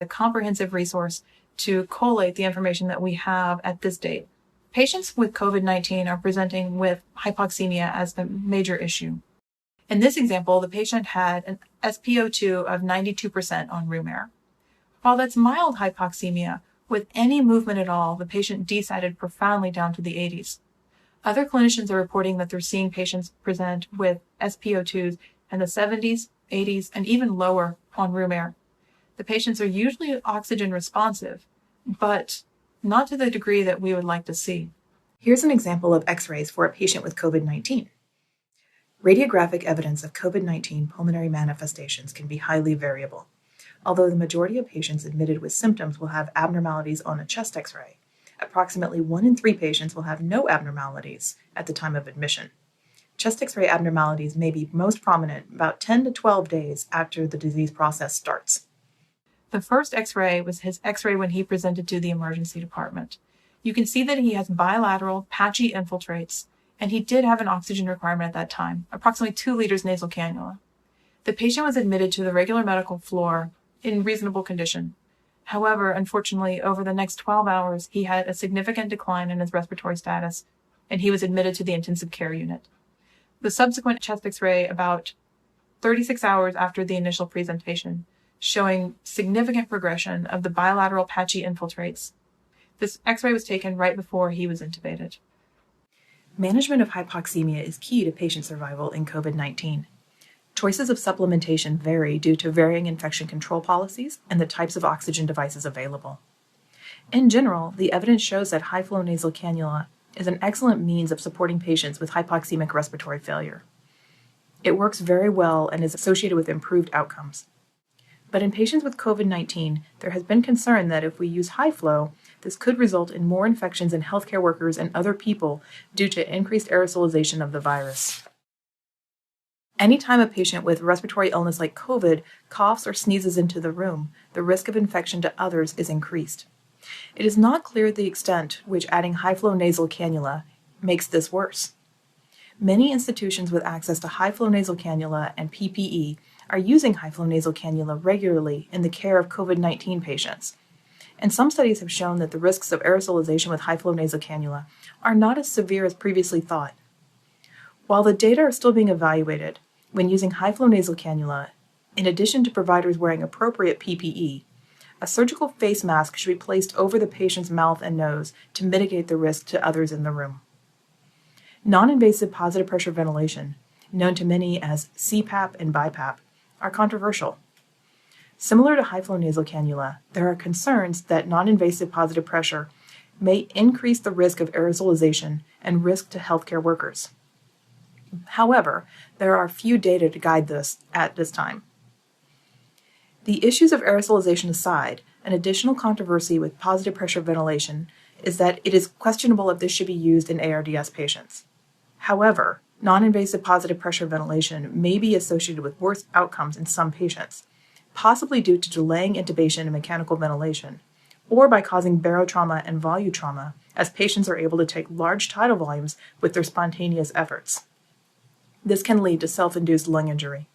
a comprehensive resource to collate the information that we have at this date. Patients with COVID-19 are presenting with hypoxemia as the major issue. In this example, the patient had an SpO2 of 92% on room air. While that's mild hypoxemia, with any movement at all, the patient decided profoundly down to the 80s. Other clinicians are reporting that they're seeing patients present with SpO2s in the 70s, 80s, and even lower on room air. The patients are usually oxygen responsive, but not to the degree that we would like to see. Here's an example of X-rays for a patient with COVID-19. Radiographic evidence of COVID-19 pulmonary manifestations can be highly variable. Although the majority of patients admitted with symptoms will have abnormalities on a chest X-ray, approximately 1 in 3 patients will have no abnormalities at the time of admission. Chest X-ray abnormalities may be most prominent about 10 to 12 days after the disease process starts. The first X-ray was his X-ray when he presented to the emergency department. You can see that he has bilateral, patchy infiltrates, and he did have an oxygen requirement at that time, approximately 2 liters nasal cannula. The patient was admitted to the regular medical floor in reasonable condition. However, unfortunately, over the next 12 hours, he had a significant decline in his respiratory status, and he was admitted to the intensive care unit. The subsequent chest X-ray, about 36 hours after the initial presentation, showing significant progression of the bilateral patchy infiltrates. This X-ray was taken right before he was intubated. Management of hypoxemia is key to patient survival in COVID-19. Choices of supplementation vary due to varying infection control policies and the types of oxygen devices available. In general, the evidence shows that high-flow nasal cannula is an excellent means of supporting patients with hypoxemic respiratory failure. It works very well and is associated with improved outcomes. But in patients with COVID-19, there has been concern that if we use high flow, this could result in more infections in healthcare workers and other people due to increased aerosolization of the virus. Anytime a patient with respiratory illness like COVID coughs or sneezes into the room, the risk of infection to others is increased. It is not clear the extent which adding high-flow nasal cannula makes this worse. Many institutions with access to high-flow nasal cannula and PPE are using high-flow nasal cannula regularly in the care of COVID-19 patients. And some studies have shown that the risks of aerosolization with high-flow nasal cannula are not as severe as previously thought. While the data are still being evaluated, when using high-flow nasal cannula, in addition to providers wearing appropriate PPE, a surgical face mask should be placed over the patient's mouth and nose to mitigate the risk to others in the room. Non-invasive positive pressure ventilation, known to many as CPAP and BiPAP, are controversial. Similar to high-flow nasal cannula, there are concerns that non-invasive positive pressure may increase the risk of aerosolization and risk to healthcare workers. However, there are few data to guide this at this time. The issues of aerosolization aside, an additional controversy with positive pressure ventilation is that it is questionable if this should be used in ARDS patients. However, non-invasive positive pressure ventilation may be associated with worse outcomes in some patients, possibly due to delaying intubation and mechanical ventilation, or by causing barotrauma and volutrauma, as patients are able to take large tidal volumes with their spontaneous efforts. This can lead to self-induced lung injury.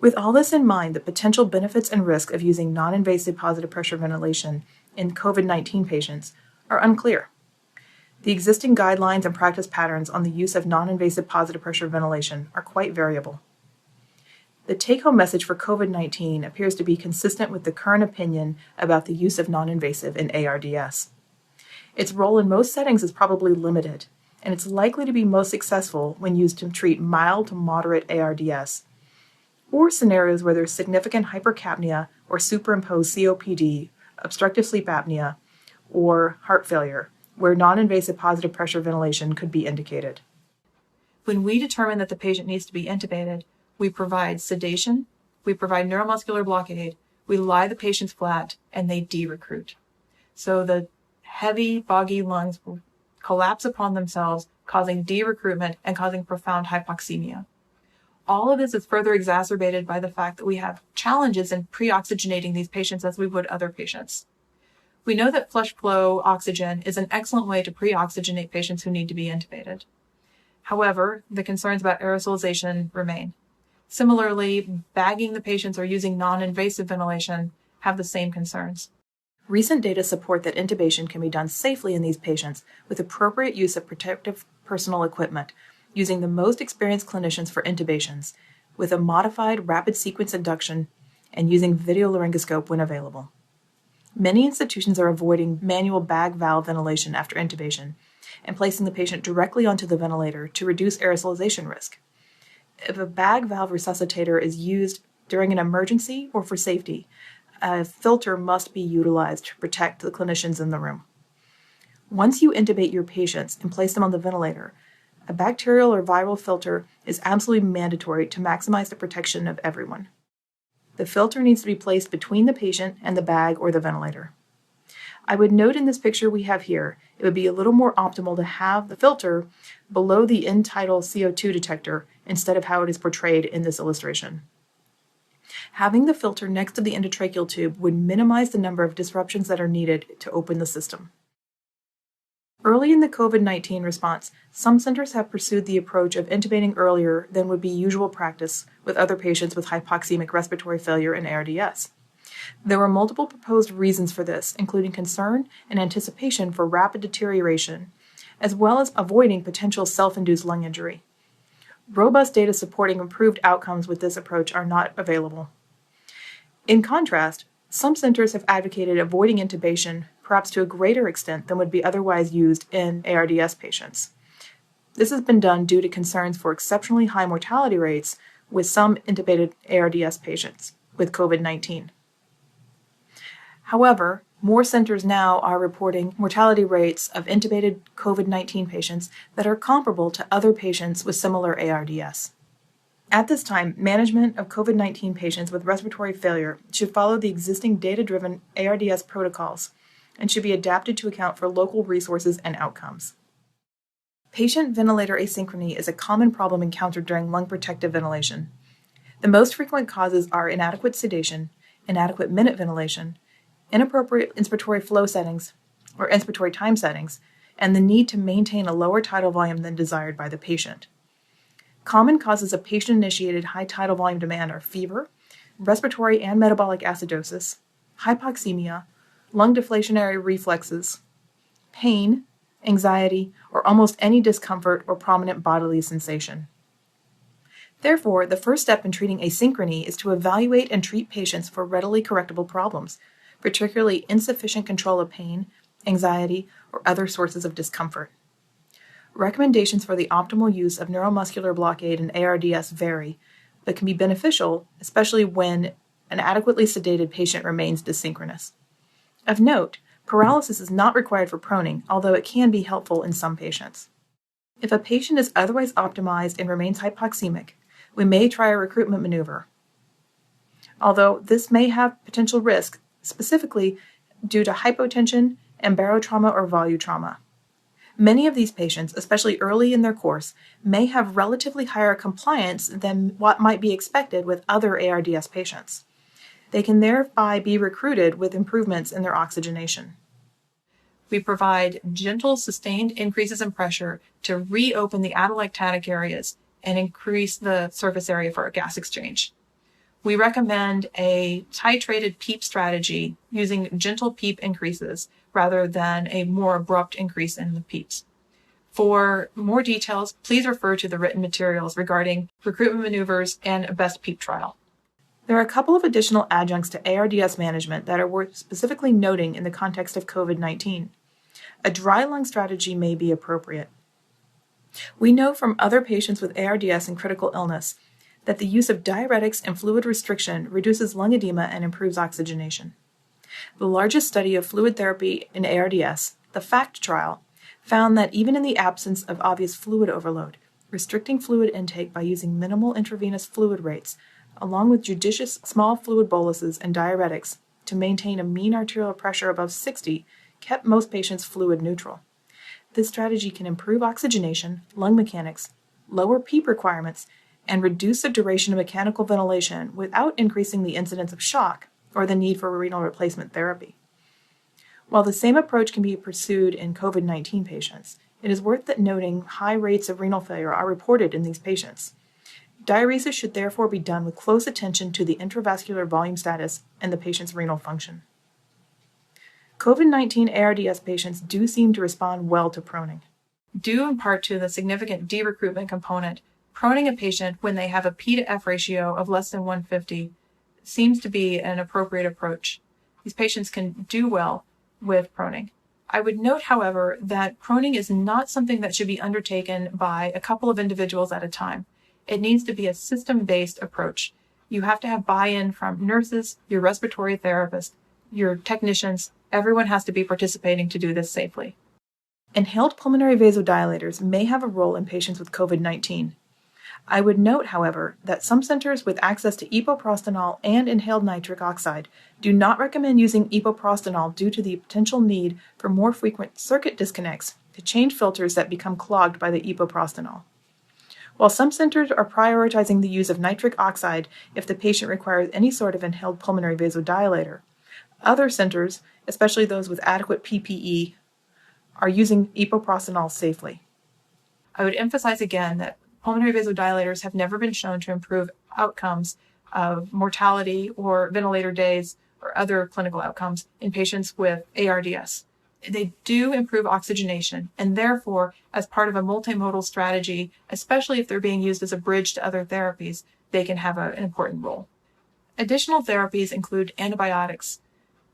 With all this in mind, the potential benefits and risk of using non-invasive positive pressure ventilation in COVID-19 patients are unclear. The existing guidelines and practice patterns on the use of non-invasive positive pressure ventilation are quite variable. The take-home message for COVID-19 appears to be consistent with the current opinion about the use of non-invasive in ARDS. Its role in most settings is probably limited, and it's likely to be most successful when used to treat mild to moderate ARDS, or scenarios where there's significant hypercapnia or superimposed COPD, obstructive sleep apnea, or heart failure, where non-invasive positive pressure ventilation could be indicated. When we determine that the patient needs to be intubated, we provide sedation, we provide neuromuscular blockade, we lie the patients flat, and they de-recruit. So the heavy, boggy lungs will collapse upon themselves, causing de-recruitment and causing profound hypoxemia. All of this is further exacerbated by the fact that we have challenges in pre-oxygenating these patients as we would other patients. We know that flush flow oxygen is an excellent way to pre-oxygenate patients who need to be intubated. However, the concerns about aerosolization remain. Similarly, bagging the patients or using non-invasive ventilation have the same concerns. Recent data support that intubation can be done safely in these patients with appropriate use of protective personal equipment, using the most experienced clinicians for intubations, with a modified rapid sequence induction, and using video laryngoscope when available. Many institutions are avoiding manual bag valve ventilation after intubation and placing the patient directly onto the ventilator to reduce aerosolization risk. If a bag valve resuscitator is used during an emergency or for safety, a filter must be utilized to protect the clinicians in the room. Once you intubate your patients and place them on the ventilator, a bacterial or viral filter is absolutely mandatory to maximize the protection of everyone. The filter needs to be placed between the patient and the bag or the ventilator. I would note in this picture we have here, it would be a little more optimal to have the filter below the end-tidal CO2 detector instead of how it is portrayed in this illustration. Having the filter next to the endotracheal tube would minimize the number of disruptions that are needed to open the system. Early in the COVID-19 response, some centers have pursued the approach of intubating earlier than would be usual practice with other patients with hypoxemic respiratory failure and ARDS. There were multiple proposed reasons for this, including concern and anticipation for rapid deterioration, as well as avoiding potential self-induced lung injury. Robust data supporting improved outcomes with this approach are not available. In contrast, some centers have advocated avoiding intubation perhaps to a greater extent than would be otherwise used in ARDS patients. This has been done due to concerns for exceptionally high mortality rates with some intubated ARDS patients with COVID-19. However, more centers now are reporting mortality rates of intubated COVID-19 patients that are comparable to other patients with similar ARDS. At this time, management of COVID-19 patients with respiratory failure should follow the existing data-driven ARDS protocols and should be adapted to account for local resources and outcomes. Patient ventilator asynchrony is a common problem encountered during lung protective ventilation. The most frequent causes are inadequate sedation, inadequate minute ventilation, inappropriate inspiratory flow settings or inspiratory time settings, and the need to maintain a lower tidal volume than desired by the patient. Common causes of patient-initiated high tidal volume demand are fever, respiratory and metabolic acidosis, hypoxemia, lung deflationary reflexes, pain, anxiety, or almost any discomfort or prominent bodily sensation. Therefore, the first step in treating asynchrony is to evaluate and treat patients for readily correctable problems, particularly insufficient control of pain, anxiety, or other sources of discomfort. Recommendations for the optimal use of neuromuscular blockade in ARDS vary, but can be beneficial, especially when an adequately sedated patient remains dysynchronous. Of note, paralysis is not required for proning, although it can be helpful in some patients. If a patient is otherwise optimized and remains hypoxemic, we may try a recruitment maneuver, although this may have potential risk, specifically due to hypotension and barotrauma or volutrauma. Many of these patients, especially early in their course, may have relatively higher compliance than what might be expected with other ARDS patients. They can thereby be recruited with improvements in their oxygenation. We provide gentle, sustained increases in pressure to reopen the atelectatic areas and increase the surface area for a gas exchange. We recommend a titrated PEEP strategy using gentle PEEP increases rather than a more abrupt increase in the PEEPs. For more details, please refer to the written materials regarding recruitment maneuvers and a best PEEP trial. There are a couple of additional adjuncts to ARDS management that are worth specifically noting in the context of COVID-19. A dry lung strategy may be appropriate. We know from other patients with ARDS and critical illness that the use of diuretics and fluid restriction reduces lung edema and improves oxygenation. The largest study of fluid therapy in ARDS, the FACT trial, found that even in the absence of obvious fluid overload, restricting fluid intake by using minimal intravenous fluid rates, along with judicious small fluid boluses and diuretics to maintain a mean arterial pressure above 60, kept most patients fluid neutral. This strategy can improve oxygenation, lung mechanics, lower PEEP requirements, and reduce the duration of mechanical ventilation without increasing the incidence of shock or the need for renal replacement therapy. While the same approach can be pursued in COVID-19 patients, it is worth noting high rates of renal failure are reported in these patients. Diuresis should therefore be done with close attention to the intravascular volume status and the patient's renal function. COVID-19 ARDS patients do seem to respond well to proning. Due in part to the significant de-recruitment component, proning a patient when they have a P to F ratio of less than 150 seems to be an appropriate approach. These patients can do well with proning. I would note, however, that proning is not something that should be undertaken by a couple of individuals at a time. It needs to be a system-based approach. You have to have buy-in from nurses, your respiratory therapist, your technicians. Everyone has to be participating to do this safely. Inhaled pulmonary vasodilators may have a role in patients with COVID-19. I would note, however, that some centers with access to epoprostenol and inhaled nitric oxide do not recommend using epoprostenol due to the potential need for more frequent circuit disconnects to change filters that become clogged by the epoprostenol. While some centers are prioritizing the use of nitric oxide if the patient requires any sort of inhaled pulmonary vasodilator, other centers, especially those with adequate PPE, are using epoprostenol safely. I would emphasize again that pulmonary vasodilators have never been shown to improve outcomes of mortality or ventilator days or other clinical outcomes in patients with ARDS. They do improve oxygenation, and therefore, as part of a multimodal strategy, especially if they're being used as a bridge to other therapies, they can have an important role. Additional therapies include antibiotics.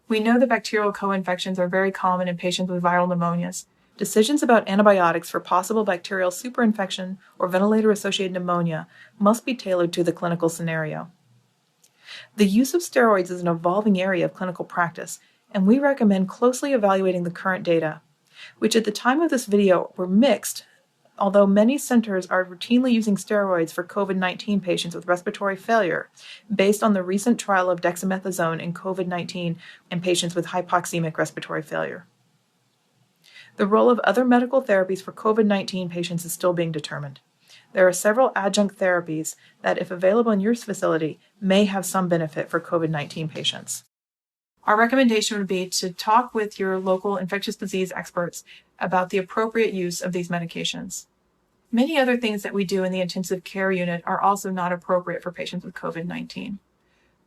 We know that bacterial co-infections are very common in patients with viral pneumonias. Decisions about antibiotics for possible bacterial superinfection or ventilator-associated pneumonia must be tailored to the clinical scenario. The use of steroids is an evolving area of clinical practice, and we recommend closely evaluating the current data, which at the time of this video were mixed, although many centers are routinely using steroids for COVID-19 patients with respiratory failure based on the recent trial of dexamethasone in COVID-19 in patients with hypoxemic respiratory failure. The role of other medical therapies for COVID-19 patients is still being determined. There are several adjunct therapies that, if available in your facility, may have some benefit for COVID-19 patients. Our recommendation would be to talk with your local infectious disease experts about the appropriate use of these medications. Many other things that we do in the intensive care unit are also not appropriate for patients with COVID-19.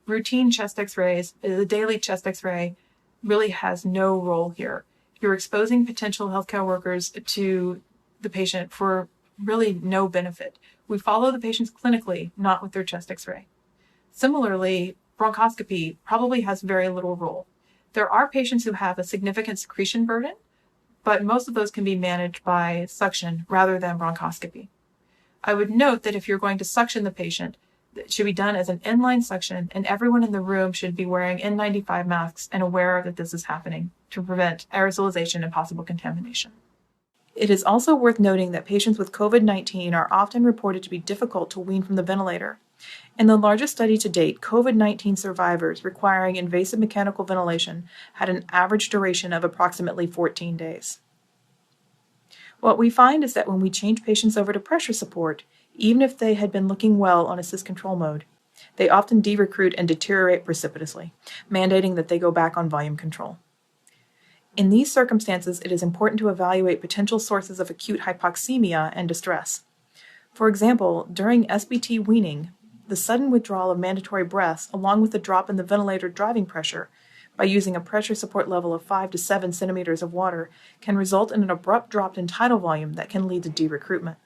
Routine chest x-rays, the daily chest x-ray, really has no role here. You're exposing potential healthcare workers to the patient for really no benefit. We follow the patients clinically, not with their chest x-ray. Similarly, bronchoscopy probably has very little role. There are patients who have a significant secretion burden, but most of those can be managed by suction rather than bronchoscopy. I would note that if you're going to suction the patient, it should be done as an inline suction, and everyone in the room should be wearing N95 masks and aware that this is happening to prevent aerosolization and possible contamination. It is also worth noting that patients with COVID-19 are often reported to be difficult to wean from the ventilator. In the largest study to date, COVID-19 survivors requiring invasive mechanical ventilation had an average duration of approximately 14 days. What we find is that when we change patients over to pressure support, even if they had been looking well on assist control mode, they often de-recruit and deteriorate precipitously, mandating that they go back on volume control. In these circumstances, it is important to evaluate potential sources of acute hypoxemia and distress. For example, during SBT weaning, the sudden withdrawal of mandatory breaths, along with the drop in the ventilator driving pressure by using a pressure support level of 5 to 7 centimeters of water, can result in an abrupt drop in tidal volume that can lead to de-recruitment.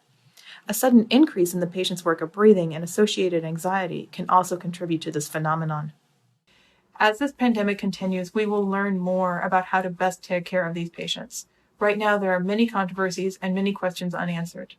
A sudden increase in the patient's work of breathing and associated anxiety can also contribute to this phenomenon. As this pandemic continues, we will learn more about how to best take care of these patients. Right now, there are many controversies and many questions unanswered.